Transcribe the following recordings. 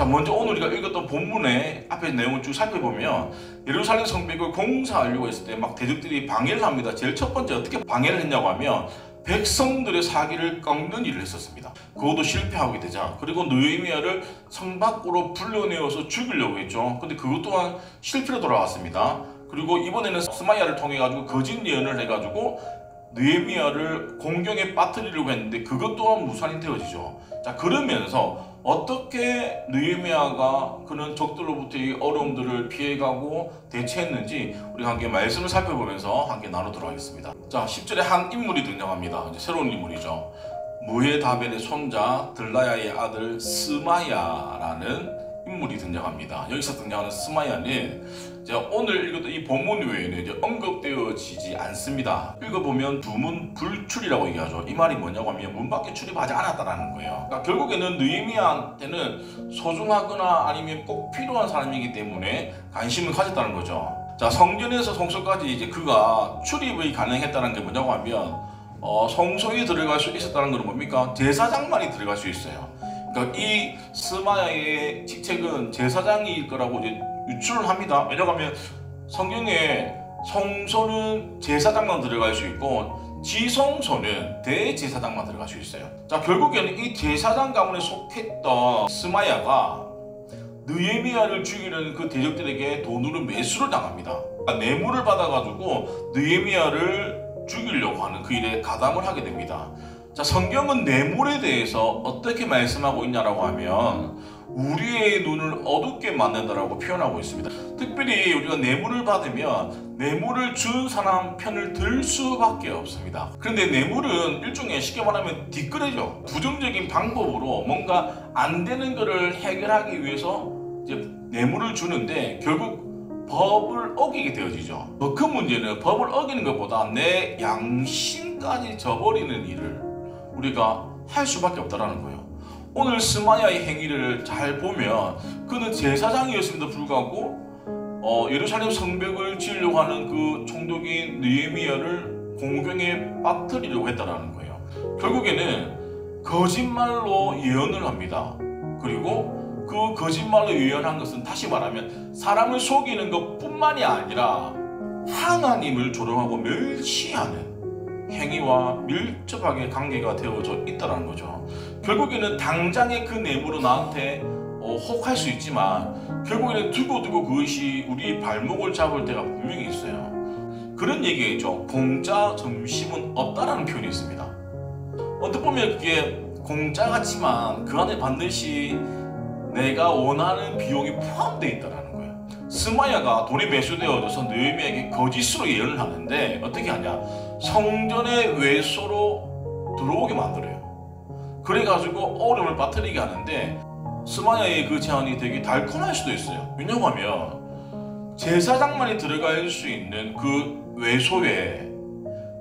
자, 먼저 오늘 우리가 읽었던 본문의 앞에 내용을 쭉 살펴보면 예루살렘 성벽을 공사하려고 했을 때 막 대적들이 방해를 합니다. 제일 첫 번째 어떻게 방해를 했냐고 하면 백성들의 사기를 꺾는 일을 했었습니다. 그것도 실패하게 되자 그리고 느헤미야를 성 밖으로 불러내어서 죽이려고 했죠. 근데 그것 또한 실패로 돌아왔습니다. 그리고 이번에는 스마야를 통해 가지고 거짓 예언을 해가지고 느헤미야를 공경에 빠뜨리려고 했는데 그것 또한 무산이 되어지죠. 자, 그러면서 어떻게 느헤미야가 그런 적들로부터의 어려움들을 피해가고 대처했는지 우리가 함께 말씀을 살펴보면서 함께 나누도록 하겠습니다. 자, 10절에 한 인물이 등장합니다. 이제 새로운 인물이죠. 무헤다벨의 손자 들라야의 아들 스마야라는 인물이 등장합니다. 여기서 등장하는 스마야는 오늘 읽었던 이 본문 외에는 이제 언급되어지지 않습니다. 읽어보면 두문 불출이라고 얘기하죠. 이 말이 뭐냐고 하면 문 밖에 출입하지 않았다라는 거예요. 그러니까 결국에는 느헤미야한테는 소중하거나 아니면 꼭 필요한 사람이기 때문에 관심을 가졌다는 거죠. 자, 성전에서 성소까지 이제 그가 출입이 가능했다는 게 뭐냐고 하면 성소에 들어갈 수 있었다는 건 뭡니까? 제사장만이 들어갈 수 있어요. 그러니까 이 스마야의 직책은 제사장일 거라고 이제 유출을 합니다. 왜냐하면 성경에 성소는 제사장만 들어갈 수 있고 지성소는 대제사장만 들어갈 수 있어요. 자, 결국에는 이 제사장 가문에 속했던 스마야가 느헤미야를 죽이려는 그 대적들에게 돈으로 매수를 당합니다. 그러니까 뇌물을 받아가지고 느헤미야를 죽이려고 하는 그 일에 가담을 하게 됩니다. 자, 성경은 뇌물에 대해서 어떻게 말씀하고 있냐라고 하면 우리의 눈을 어둡게 만든다라고 표현하고 있습니다. 특별히 우리가 뇌물을 받으면 뇌물을 준 사람 편을 들 수밖에 없습니다. 그런데 뇌물은 일종의 쉽게 말하면 뒷거래죠. 부정적인 방법으로 뭔가 안 되는 것을 해결하기 위해서 이제 뇌물을 주는데 결국 법을 어기게 되어지죠. 더 큰 문제는 법을 어기는 것보다 내 양심까지 저버리는 일을 우리가 할 수밖에 없다는 거예요. 오늘 스마야의 행위를 잘 보면 그는 제사장이었음에도 불구하고 예루살렘 성벽을 지으려고 하는 그 총독인 느헤미야를 공경에 빠뜨리려고 했다는 거예요. 결국에는 거짓말로 예언을 합니다. 그리고 그 거짓말로 예언한 것은 다시 말하면 사람을 속이는 것뿐만이 아니라 하나님을 조롱하고 멸시하는 행위와 밀접하게 관계가 되어져 있다는 거죠. 결국에는 당장의 그 뇌물은 나한테 혹할 수 있지만 결국에는 두고두고 그것이 우리 발목을 잡을 때가 분명히 있어요. 그런 얘기가 있죠. 공짜 점심은 없다라는 표현이 있습니다. 어떻게 보면 그게 공짜 같지만 그 안에 반드시 내가 원하는 비용이 포함되어 있다는 거예요. 스마야가 돈이 매수되어져서 느헤미야에게 거짓으로 예언을 하는데 어떻게 하냐? 성전의 외소로 들어오게 만들어요. 그래가지고 어려움을 빠뜨리게 하는데 스마야의 그 제안이 되게 달콤할 수도 있어요. 왜냐하면 제사장만이 들어갈 수 있는 그 외소에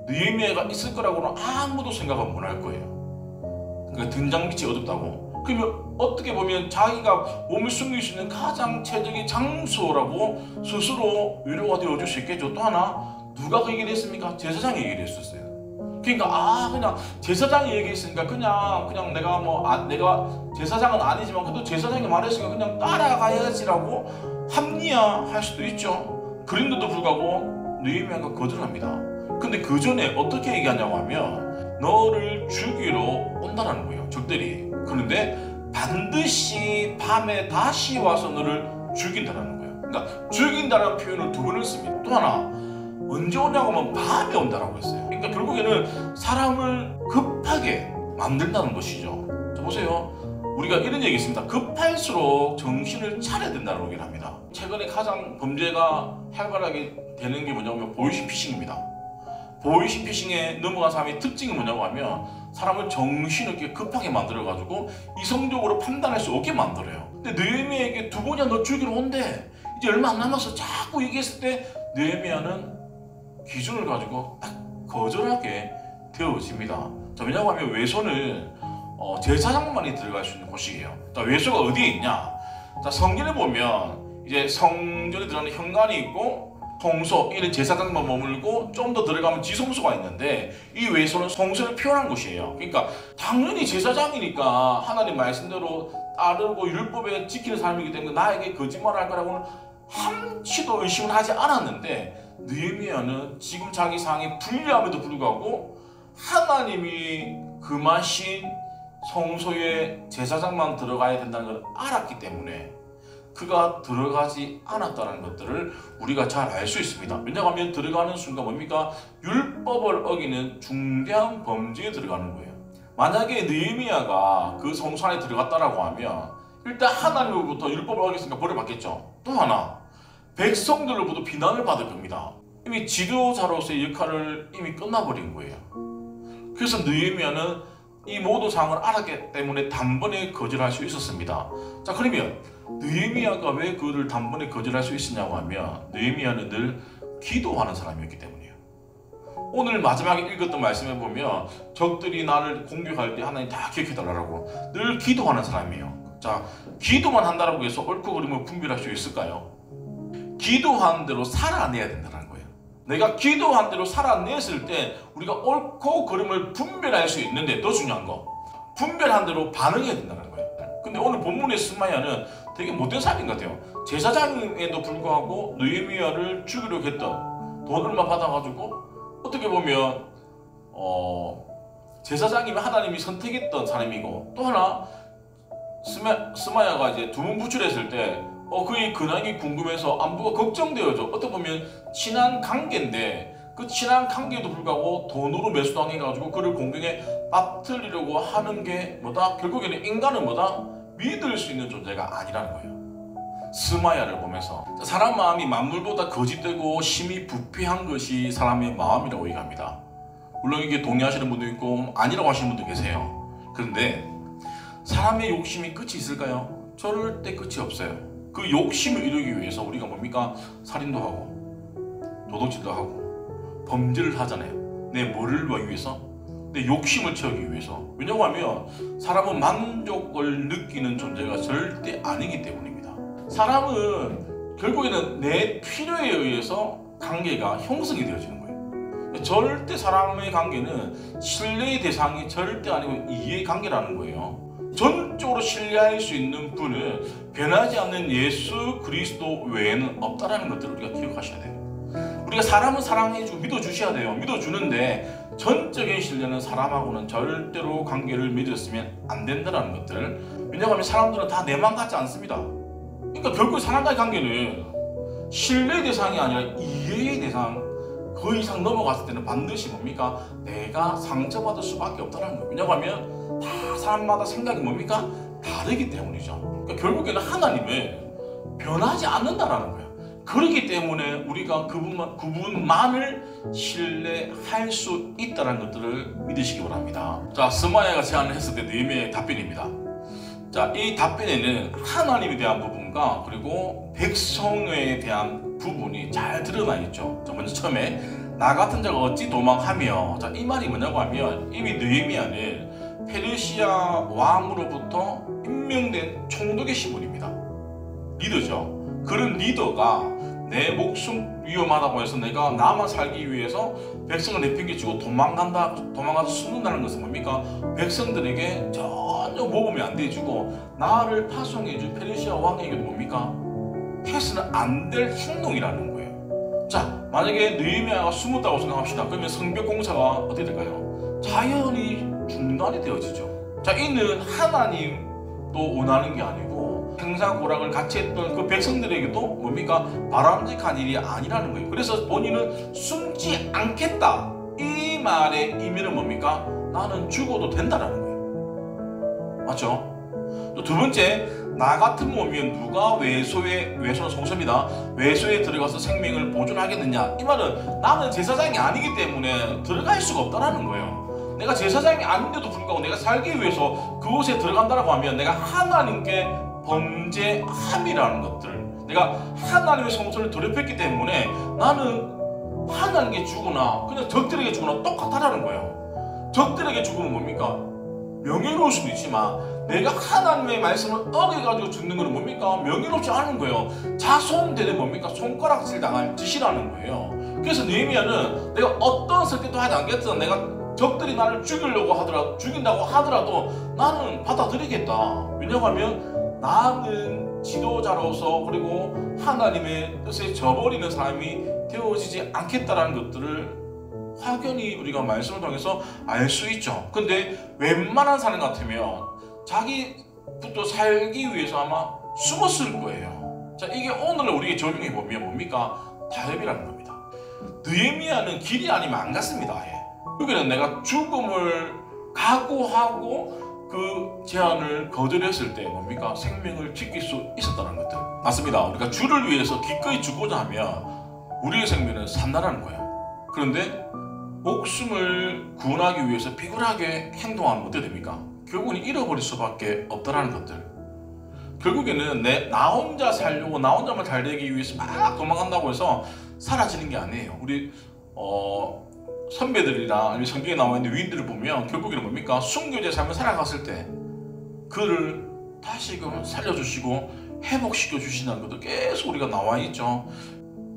느헤미야가 있을 거라고는 아무도 생각은 못 할 거예요. 그러니까 등잔빛이 어둡다고. 그러면 어떻게 보면 자기가 몸을 숨길 수 있는 가장 최적의 장소라고 스스로 위로가 되어줄 수 있겠죠. 또 하나 누가 그 얘기를 했습니까? 제사장이 얘기를 했었어요. 그러니까 그냥 제사장이 얘기했으니까 그냥 내가 제사장은 아니지만 그래도 제사장이 말했으니까 그냥 따라가야지라고 합리화할 수도 있죠. 그런데도 불구하고 느헤미야가 거절합니다. 근데 그 전에 어떻게 얘기하냐고 하면 너를 죽이러 온다는 거예요. 적들이. 그런데 반드시 밤에 다시 와서 너를 죽인다는 거예요. 그러니까 죽인다는 표현을 두 번을 씁니다. 또 하나 언제 오냐고 하면 밤에 온다라고 했어요. 그러니까 결국에는 사람을 급하게 만든다는 것이죠. 자, 보세요. 우리가 이런 얘기 있습니다. 급할수록 정신을 차려야 된다는 얘기를 합니다. 최근에 가장 범죄가 활발하게 되는 게 뭐냐면 보이스피싱입니다. 보이스피싱에 넘어간 사람의 특징이 뭐냐고 하면 사람을 정신없게 급하게 만들어가지고 이성적으로 판단할 수 없게 만들어요. 근데 느헤미야에게 두 번이나 너 죽이러 온대. 이제 얼마 안 남았어. 자꾸 얘기했을 때 느헤미야는 기준을 가지고 딱 거절하게 되어집니다. 자, 왜냐고 하면 외소는 제사장만이 들어갈 수 있는 곳이에요. 자, 외소가 어디에 있냐? 자, 성경에 보면 이제 성전에 들어가는 현관이 있고 성소, 이런 제사장만 머물고 좀 더 들어가면 지성소가 있는데 이 외소는 성소를 표현한 곳이에요. 그러니까 당연히 제사장이니까 하나님 말씀대로 따르고 율법에 지키는 사람이기 때문에 나에게 거짓말을 할 거라고는 한치도 의심을 하지 않았는데, 느헤미야는 지금 자기 상황이 불리함에도 불구하고 하나님이 금하신 성소에 제사장만 들어가야 된다는 걸 알았기 때문에 그가 들어가지 않았다는 것들을 우리가 잘 알 수 있습니다. 왜냐하면 들어가는 순간 뭡니까? 율법을 어기는 중대한 범죄에 들어가는 거예요. 만약에 느헤미야가 그 성소 안에 들어갔다라고 하면 일단 하나님으로부터 율법을 어겼으니까 벌을 받겠죠. 또 하나, 백성들로부터 비난을 받을 겁니다. 이미 지도자로서의 역할을 이미 끝나버린 거예요. 그래서 느헤미야는 이 모든 상황을 알았기 때문에 단번에 거절할 수 있었습니다. 자, 그러면 느헤미야가 왜 그를 단번에 거절할 수 있었냐고 하면 느헤미야는 늘 기도하는 사람이었기 때문이에요. 오늘 마지막에 읽었던 말씀에 보면 적들이 나를 공격할 때 하나님 다 기억해달라고 늘 기도하는 사람이에요. 자, 기도만 한다고 해서 옳고 그름을 분별할 수 있을까요? 기도한 대로 살아내야 된다는 거예요. 내가 기도한 대로 살아냈을 때 우리가 옳고 그름을 분별할 수 있는데, 더 중요한 거, 분별한 대로 반응해야 된다는 거예요. 근데 오늘 본문의 스마야는 되게 못된 사람인 것 같아요. 제사장임에도 불구하고 느헤미야를 죽이려고 했던 돈을만 받아가지고 어떻게 보면 제사장이면 하나님이 선택했던 사람이고, 또 하나 스마야가 이제 두문부출했을 때 그의 근황이 궁금해서 안부가 걱정되어져. 어떻게 보면 친한 관계인데 그 친한 관계에도 불구하고 돈으로 매수당해가지고 그를 공경에 빠뜨리려고 하는 게 뭐다? 결국에는 인간은 뭐다? 믿을 수 있는 존재가 아니라는 거예요. 스마야를 보면서 사람 마음이 만물보다 거짓되고 심히 부패한 것이 사람의 마음이라고 얘기합니다. 물론 이게 동의하시는 분도 있고 아니라고 하시는 분도 계세요. 그런데 사람의 욕심이 끝이 있을까요? 절대 끝이 없어요. 그 욕심을 이루기 위해서 우리가 뭡니까? 살인도 하고 도둑질도 하고 범죄를 하잖아요. 내 뭐를 위하기 위해서? 내 욕심을 채우기 위해서. 왜냐고 하면 사람은 만족을 느끼는 존재가 절대 아니기 때문입니다. 사람은 결국에는 내 필요에 의해서 관계가 형성이 되어지는 거예요. 절대 사람의 관계는 신뢰의 대상이 절대 아니고 이해의 관계라는 거예요. 전적으로 신뢰할 수 있는 분은 변하지 않는 예수 그리스도 외에는 없다라는 것들을 우리가 기억하셔야 돼요. 우리가 사람은 사랑해주고 믿어주셔야 돼요. 믿어주는데 전적인 신뢰는 사람하고는 절대로 관계를 맺었으면 안 된다는 것들. 왜냐하면 사람들은 다 내 맘 같지 않습니다. 그러니까 결국 사람과의 관계는 신뢰의 대상이 아니라 이해의 대상, 그 이상 넘어갔을 때는 반드시 뭡니까? 내가 상처받을 수밖에 없다는 거예요. 왜냐하면 다 사람마다 생각이 뭡니까? 다르기 때문이죠. 그러니까 결국에는 하나님은 변하지 않는다라는 거예요. 그렇기 때문에 우리가 그분만을 신뢰할 수 있다는 것들을 믿으시기 바랍니다. 자, 스마야가 제안을 했을 때 느헤미야의 답변입니다. 자, 이 답변에는 하나님에 대한 부분과 그리고 백성에 대한 부분이 잘 드러나 있죠. 자, 먼저 처음에 나 같은 자가 어찌 도망하며, 자, 이 말이 뭐냐고 하면 이미 느헤미야는 페르시아 왕으로부터 임명된 총독의 신분입니다. 리더죠. 그런 리더가 내 목숨 위험하다고 해서 내가 나만 살기 위해서 백성을 내팽개치고 도망가서 숨는다는 것은 뭡니까? 백성들에게 전혀 모범이 안 돼주고 나를 파송해준 페르시아 왕에게도 뭡니까? 해서는 안 될 행동이라는 거예요. 자, 만약에 느헤미야가 숨었다고 생각합시다. 그러면 성벽 공사가 어떻게 될까요? 자연히 중단이 되어지죠. 자, 이는 하나님도 원하는 게 아니고 행사고락을 같이 했던 그 백성들에게도 뭡니까? 바람직한 일이 아니라는 거예요. 그래서 본인은 숨지 않겠다. 이 말의 의미는 뭡니까? 나는 죽어도 된다라는 거예요. 맞죠? 또 두 번째, 나 같은 몸이면 누가 외소는 성소입니다. 외소에 들어가서 생명을 보존하겠느냐? 이 말은 나는 제사장이 아니기 때문에 들어갈 수가 없다라는 거예요. 내가 제사장이 아닌데도 불구하고 내가 살기 위해서 그곳에 들어간다라고 하면 내가 하나님께 범죄함이라는 것들, 내가 하나님의 성소를 더럽혔기 때문에 나는 하나님께 죽으나 그냥 적들에게 죽으나 똑같다라는 거예요. 적들에게 죽으면 뭡니까? 명예로울 수도 있지만 내가 하나님의 말씀을 어겨가지고 죽는 것은 뭡니까? 명예롭지 않은 거예요. 자손되는 뭡니까? 손가락질 당할 짓이라는 거예요. 그래서 느헤미야는 내가 어떤 설득도 하지 않겠든 내가 적들이 나를 죽인다고 하더라도 나는 받아들이겠다. 왜냐하면 나는 지도자로서 그리고 하나님의 뜻에 저버리는 사람이 되어지지 않겠다라는 것들을 확연히 우리가 말씀을 통해서 알 수 있죠. 근데 웬만한 사람 같으면 자기부터 살기 위해서 아마 숨었을 거예요. 자, 이게 오늘 우리가 적용해 보면 뭡니까? 타협이라는 겁니다. 느헤미야는 길이 아니면 안 갔습니다. 아예. 여기는 내가 죽음을 각오하고 그 제안을 거절했을 때 뭡니까? 생명을 지킬 수 있었다는 것들. 맞습니다. 우리가 주를 위해서 기꺼이 죽고자 하면 우리의 생명은 산다라는 거예요. 그런데 목숨을 구원하기 위해서 비굴하게 행동하면 어떻게 됩니까? 결국은 잃어버릴 수밖에 없다라는 것들. 결국에는 나 혼자 살려고 나 혼자만 잘 되기 위해서 막 도망간다고 해서 사라지는 게 아니에요. 우리 선배들이나 아니면 성경에 나와 있는 위인들을 보면 결국에는 뭡니까? 순교자의 삶을 살아갔을 때 그를 다시금 살려주시고 회복시켜 주신다는 것도 계속 우리가 나와 있죠.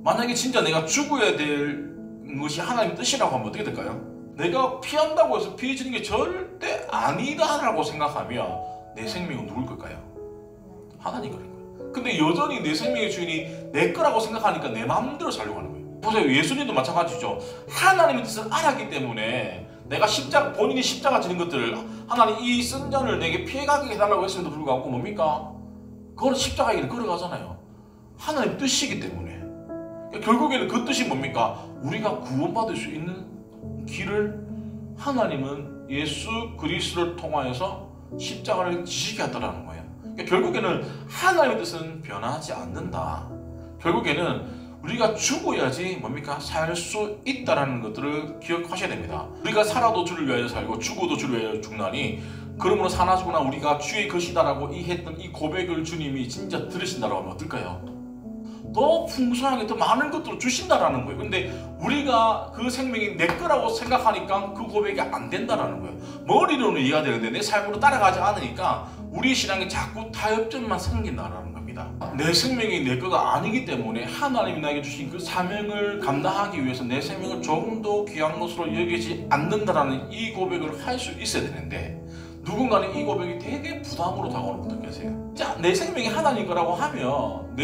만약에 진짜 내가 죽어야 될 것이 하나님의 뜻이라고 하면 어떻게 될까요? 내가 피한다고 해서 피해지는 게 절대 아니다라고 생각하면 내 생명은 누굴 걸까요? 하나님 거일 거예요. 근데 여전히 내 생명의 주인이 내 거라고 생각하니까 내 마음대로 살려고 하는 거예요. 보세요. 예수님도 마찬가지죠. 하나님의 뜻을 알았기 때문에 내가 본인이 십자가 지는 것들을 하나님 이 쓴 잔을 내게 피해가게 해달라고 했음에도 불구하고 뭡니까? 그걸 십자가의 길을 걸어가잖아요. 하나님의 뜻이기 때문에. 결국에는 그 뜻이 뭡니까? 우리가 구원받을 수 있는 길을 하나님은 예수 그리스도를 통하여서 십자가를 지시게 했다는 거예요. 결국에는 하나님의 뜻은 변하지 않는다. 결국에는 우리가 죽어야지 뭡니까? 살 수 있다는 것들을 기억하셔야 됩니다. 우리가 살아도 주를 위하여 살고 죽어도 주를 위하여 죽나니 그러므로 사나 죽으나 우리가 주의 것이다라고 했던 이 고백을 주님이 진짜 들으신다라고 하면 어떨까요? 더 풍성하게 더 많은 것들을 주신다라는 거예요. 근데 우리가 그 생명이 내 거라고 생각하니까 그 고백이 안 된다라는 거예요. 머리로는 이해가 되는데 내 삶으로 따라가지 않으니까 우리 신앙에 자꾸 타협점만 생긴다라는 겁니다. 내 생명이 내 거가 아니기 때문에 하나님이 나에게 주신 그 사명을 감당하기 위해서 내 생명을 조금 더 귀한 것으로 여기지 않는다라는 이 고백을 할 수 있어야 되는데 누군가는 이 고백이 되게 부담으로 다가오는 분들 계세요. 자, 내 생명이 하나님 거라고 하면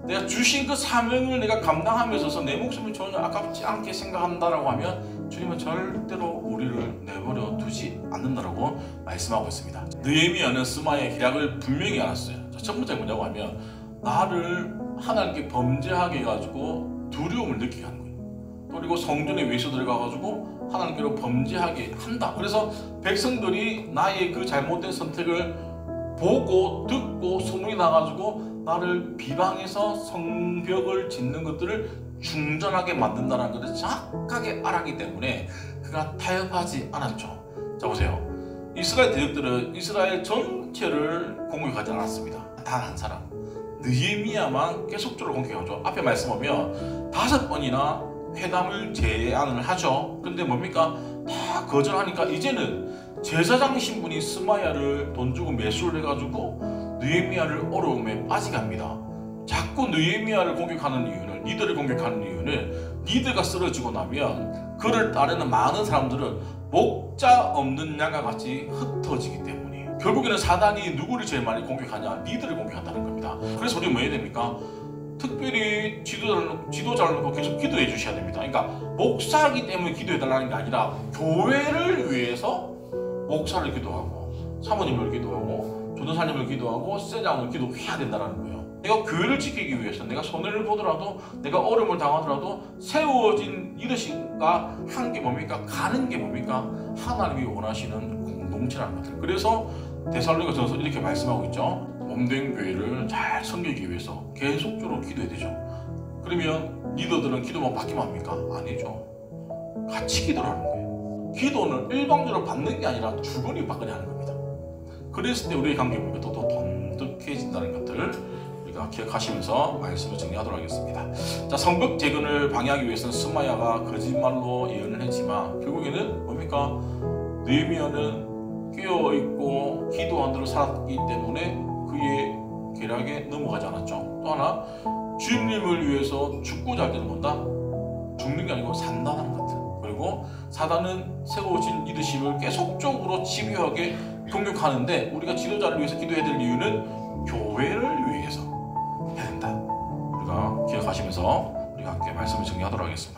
내가 주신 그 사명을 내가 감당하면서 내 목숨을 전혀 아깝지 않게 생각한다라고 하면 주님은 절대로 우리를 내버려 두지 않는다라고 말씀하고 있습니다. 느헤미야는 스마야의 기략을 분명히 알았어요. 첫 번째 뭐냐고 하면 나를 하나님께 범죄하게 해가지고 두려움을 느끼게 하는 거예요. 그리고 성전에 외쳐 들어가가지고 하나님께로 범죄하게 한다. 그래서 백성들이 나의 그 잘못된 선택을 보고 듣고 소문이 나가지고 나를 비방해서 성벽을 짓는 것들을 중전하게 만든다는 것을 정확하게 알았기 때문에 그가 타협하지 않았죠. 자, 보세요. 이스라엘 대적들은 이스라엘 전체를 공격하지 않았습니다. 단 한 사람 느헤미야만 계속적으로 공격하죠. 앞에 말씀 보면 5번이나 회담을 제안을 하죠. 근데 뭡니까? 다 거절하니까 이제는 제사장 신분이 스마야를 돈 주고 매수를 해가지고 느헤미야를 어려움에 빠지게 합니다. 자꾸 느헤미야를 공격하는 이유는 니들을 공격하는 이유는 니들가 쓰러지고 나면 그를 따르는 많은 사람들은 목자 없는 양과 같이 흩어지기 때문이에요. 결국에는 사단이 누구를 제일 많이 공격하냐? 니들을 공격한다는 겁니다. 그래서 우리 뭐 해야 됩니까? 특별히 지도자를 놓고 계속 기도해 주셔야 됩니다. 그러니까 목사이기 때문에 기도해 달라는 게 아니라 교회를 위해서 목사를 기도하고 사모님을 기도하고 전도사님을 기도하고 세장을 기도해야 된다는 거예요. 내가 교회를 지키기 위해서 내가 손해를 보더라도 내가 어려움을 당하더라도 세워진 리더십과 한 게 뭡니까? 가는 게 뭡니까? 하나님이 원하시는 공동체라는 것들. 그래서 데살로니가전서 이렇게 말씀하고 있죠. 몸된 교회를 잘 섬기기 위해서 계속적으로 기도해야 되죠. 그러면 리더들은 기도만 받기만 합니까? 아니죠. 같이 기도를 하는 거예요. 기도는 일방적으로 받는 게 아니라 주거니 받거니 하는 겁니다. 그랬을 때 우리의 관계가 더 돈독해진다는 것들을 우리가 기억하시면서 말씀을 정리하도록 하겠습니다. 자, 성벽 재건을 방해하기 위해서는 스마야가 거짓말로 예언을 했지만 결국에는 뭡니까? 느헤미야는 깨어있고 기도한 대로 살았기 때문에 그의 계략에 넘어가지 않았죠. 또 하나 주님을 위해서 죽고자 할 때는 뭔다? 죽는 게 아니고 산다는 것들. 그리고 만들고 사단은 세워진 리더십을 계속적으로 집요하게 공격하는데 우리가 지도자를 위해서 기도해야 될 이유는 교회를 위해서 해야 된다. 우리가 기억하시면서 우리가 함께 말씀을 정리하도록 하겠습니다.